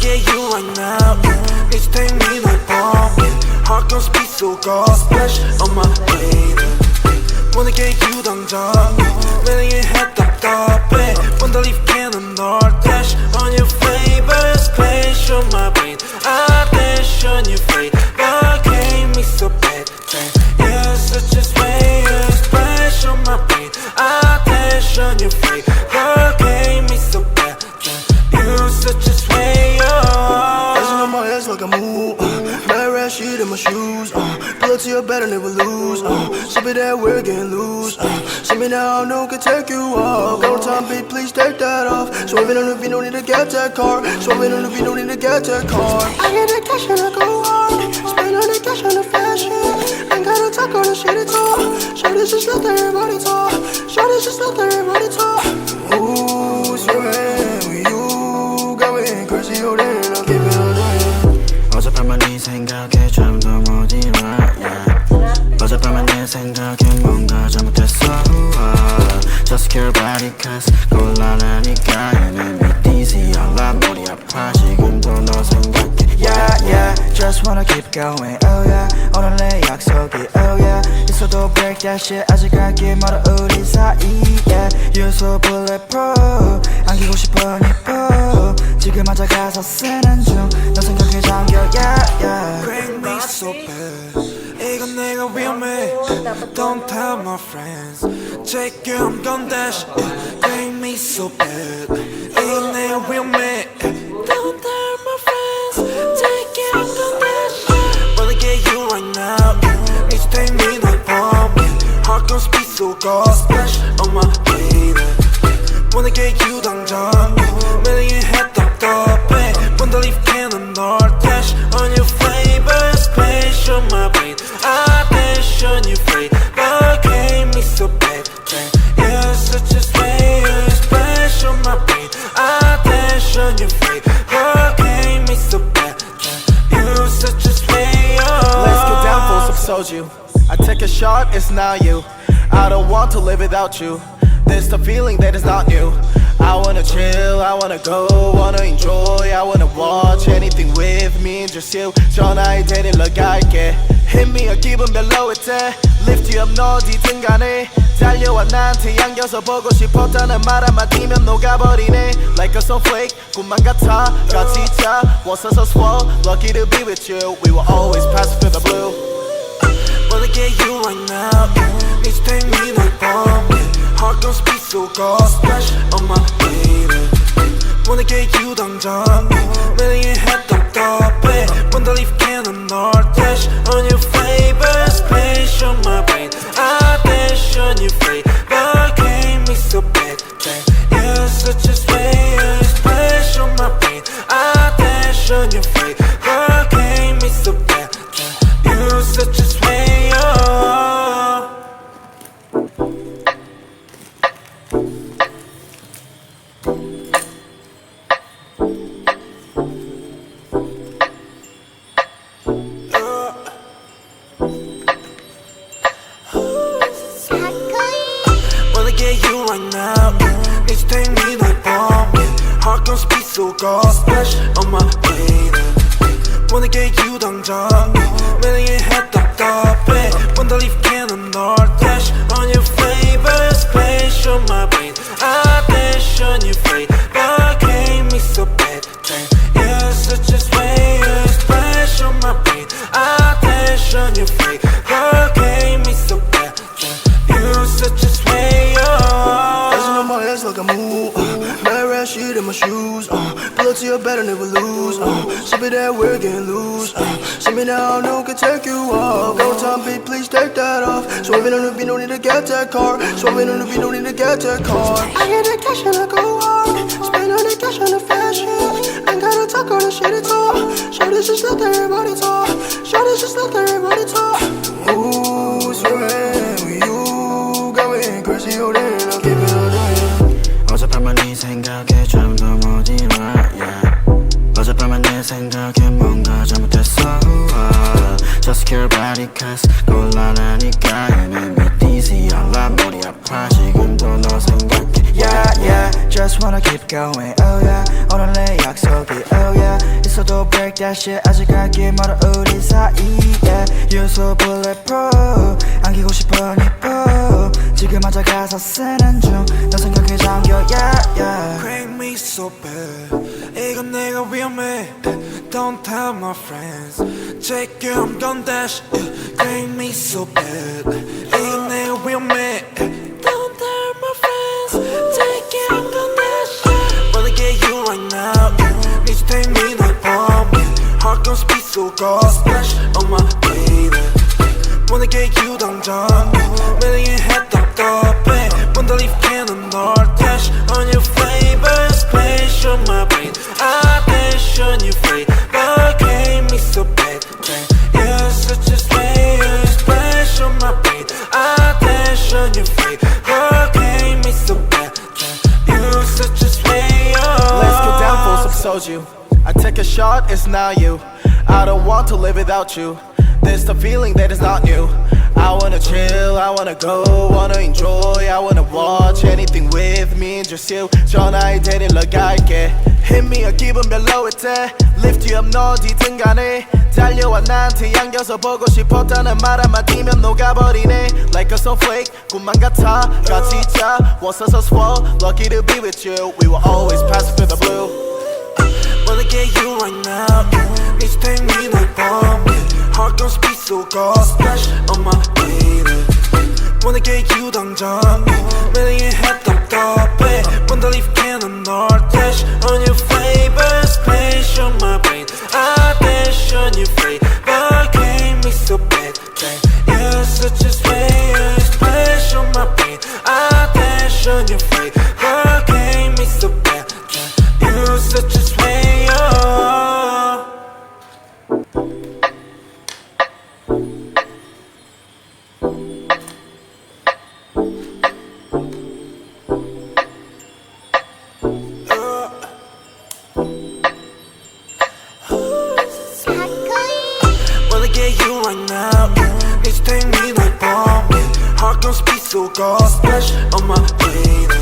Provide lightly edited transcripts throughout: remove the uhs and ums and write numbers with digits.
get you right now. It's take me like bomb. Heart gon' speed so God splash on my way. Wanna get you 당장 매일 답답해 Wanna leave cannon or dash on your flavors Splash on my brain I dash on your face But gave me so bad You're such a slayer Splash on my brain I dash on your face But gave me so bad You're such a slayer Dancing on my ass like a move Mad rat shit in my shoes Pull up to your bed and never lose Sip it that we're getting loose See me now, no can take you off Got no time, babe, please take that off Swerving on the beat, no need to get that car Swerving on the beat, no need to get that car I get that cash and I go hard Spend all the cash on the fashion Ain't gotta talk all the shit at all Shorty's just let everybody talk Shorty's just let everybody talk Ooh, swerving with you Got me crazy, hold in, I'll keep it on it 어젯밤만 네 생각에 잠도 못 일어 어젯밤만 내 생각에 뭔가 잘못했어 Just care about it cause 곤란하니까 얘는 dizzy 알라 머리 아파 지금도 너 생각해 Yeah yeah just wanna keep going oh yeah 오늘 내 약속이 oh yeah 있어도 break that shit 아직 갈 길 멀어 우리 사이에 You're so bulletproof 안기고 싶어 니뽀 지금 앉아 가서 쓰는 중 너 생각에 잠겨 yeah yeah Break me so bad 이건 내가 위험해 Don't tell my friends Take you I'm gon' dash Break me so bad 이건 내가 위험해 Don't tell my friends Take you I'm gon' dash Wanna get you right now It's take me like bomb Heart gon' speed so God splash on my baby Wanna get you 당장 매일 답답해 Wanna leave cannon or dash on your flavor Splash on my brain I dash on your face But gave me so bad You're such a slayer Splash on my brain I dash on your face But gave me so bad You're such a slayer Let's get down for some soju I take a shot, it's not you I don't want to live without you There's the feeling that is not new I wanna chill, I wanna go, wanna enjoy I wanna watch anything with me, just you 전화에 데리러 갈게 Hit me a 기분 별로일 때 Lift you up 너 어디든 간에 달려와 나한테 안겨서 보고 싶었다는 말 한마디면 녹아버리네 Like a snowflake, 꿈만 같아 같이 자 Was so swell, lucky to be with you We will always pass through the blue Wanna get you right now It's take me like bomb Heart gon' speed so God splash on my baby Wanna get you 당장 매일 답답해 Wanna leave cannon or dash on your flavor Splash on my brain I dash on your face But gave me so bad You're such a slayer Splash on my brain I dash on your face But gave me so bad You're such a slayer Wanna get you right now It's take me like bomb Heart gon' speed so God splash on my baby Wanna get you 당장 매일 답답해 Wanna leave cannon or dash on your flavor Splash on my brain I dash on your face But gave me so bad You're such a slayer Splash on my brain I dash on your face But gave me so bad You're such a slayer Dancing on my ass like a move Mad rat shit in my shoes Pull up to your bed and never lose Sip it that we're getting loose See me now, no can take you off Got no time, babe, please take that off Swerving on the beat, no need to get that car Swerving on the beat, no need to get that car I get that cash and I go hard Spend all the cash on the fashion Ain't gotta talk all the shit at all Shorty's just let everybody talk Shorty's just let everybody talk Ooh, swerving with you Got me crazy, hold in, I'll keep it on it 어젯밤만 네 생각에 잠도 못 일어 yeah. 어젯밤만 내 생각에 뭔가 잘못했어 Just care about it cause 곤란하니까 얘는 dizzy 알라 머리 아파 지금도 너 생각해 Yeah yeah just wanna keep going oh yeah 오늘 내 약속이 oh yeah 있어도 break that shit 아직 갈 길 멀어 우리 사이에 You're so bulletproof 안기고 싶어 니뽀 지금 앉아 가사 쓰는 중 너 생각에 잠겨 yeah yeah Crank me so bad 이건 내가 위험해 Don't tell my friends Check you I'm gon' dash Crank me so bad 이건 내가 위험해 Don't tell my friends Check you I'm gon' dash Wanna get you right now Need to take me 날 봄에 Heart gon' speed so go Splash on my baby Wanna get you 당장 매일 head 답답해 Wanna leave cannon 널 dash On your flavor Splash on my brain I dash on your flavor Came me so bad You're such a slayer Splash on my brain I dash on your flavor Came me so bad You're such a slayer Let's get down for some soju I take a shot, it's not you I don't want to live without you There's the feeling that is not new I wanna chill, I wanna go, wanna enjoy I wanna watch anything with me and just you 전화에 데리러 갈게 Hit me a 기분 별로일 때 Lift you up 너 어디든 간에 달려와 나한테 안겨서 보고 싶었다는 말 한마디면 녹아버리네 Like a snowflake 꿈만 같아 같이 있자 Was us swell Lucky to be with you We will always pass through the blue Wanna get you right now Need to take me 날 봄에 Heart gon' speed so go Splash on my baby Wanna get you 당장 매일 head 답답해 Wanna leave cannon 널 dash On your flavor Splash on my brain I dash on your flavor Came me so bad You're such a slayer Splash on my brain I dash on your flavor Came me so bad You're such a slayer Wanna get you right now Need to take me 날 봄에 Heart gon' speed so go Splash on my baby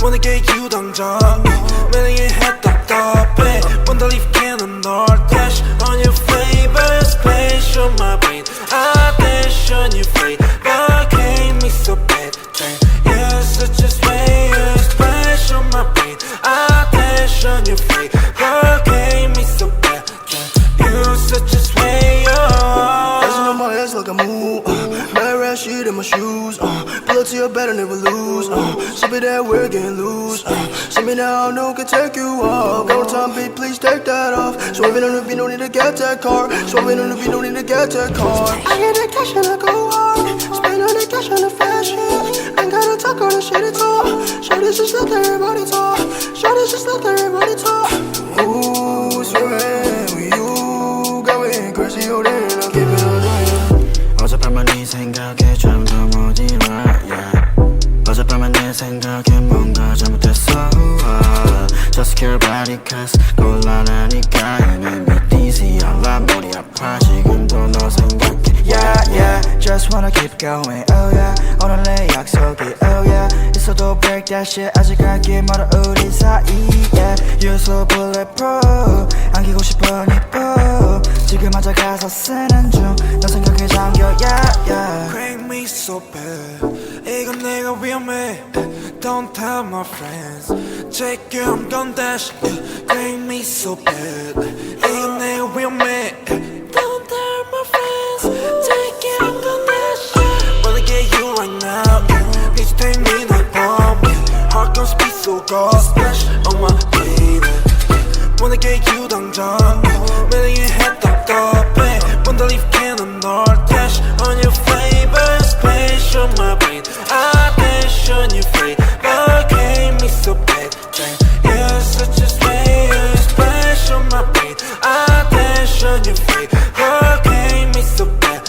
Wanna get you 당장 매일 head 답답해 Wanna leave cannon 널 dash On your flavor Splash on my brain I dash on your flavor Came me so bad You're such a slayer Splash on my brain I dash on your flavor Came me so bad You're such a slayer Dancing on my ass like a move Mad rat shit in my shoes Pull up to your bed and never lose Sip it that we're getting loose See me now, no can take you off Go time beat, please take that off Swerving on the beat, no need to get that car Swerving on the beat, no need to get that car I get that cash and I go hard Spend all the cash on the fashion Ain't gotta talk on the shit at all Shorty's just let everybody talk Shorty's just let everybody talk Ooh, swerving with you Going crazy, oh then I'll give it a ring 어젯밤은 네 생각에 잠도 못 일어 yeah. 어젯밤은 내 생각에 뭔가 잘못했어 Just care about it cause 곤란하니까 얘는 믿기지 않아 머리 아파 지금도 너 생각해 Yeah yeah Just wanna keep going oh yeah 오늘 내 약속이 oh yeah 있어도 break that shit 아직 갈 길 멀어 우리 사이에 You're so bulletproof 안기고 싶어 니뽀 지금 앉아 가사 쓰는 중 너 생각에 잠겨 yeah yeah Crank me so bad 이건 내가 위험해 Don't tell my friends Check you I'm gon' dash Crank me so bad 이건 내가 위험해 Don't tell my friends Check you I'm gon' dash Wanna get you right now Need to take me 날 봄에 Heart gon' speed so go Splash on my baby Wanna get you 당장 매일 head 답답해 Wanna leave cannon 널 dash On your flavor Splash on my brain I dash on your flavor Came me so bad You're such a slayer Splash on my brain I dash on your flavor Came me so bad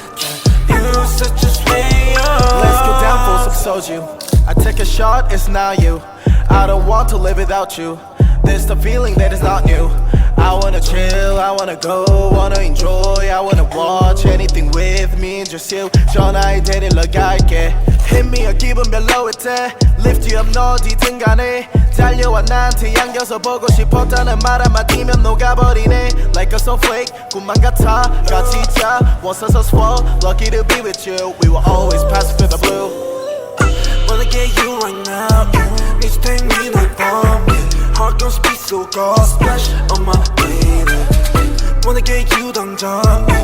You're such a slayer Let's get down for some soju I take a shot, it's not you I don't want to live without you This the feeling that is not new. I wanna chill, I wanna go, wanna enjoy, I wanna watch anything with me and just you. 전화에 데리러 갈게. Hit me a 기분 별로일 때 Lift you up 너 어디든 간에 달려와 나한테 안겨서 보고 싶었다는 말 한마디면 녹아버리네. Like a snowflake 꿈만 같아 같이 자 Once I was swole Lucky to be with you. We will always pass through the blue. Wanna get you right now, yeah. Need to take me no bomb, yeah. Heart gon' speed so cold, splash on my baby. Wanna get you 당장, yeah.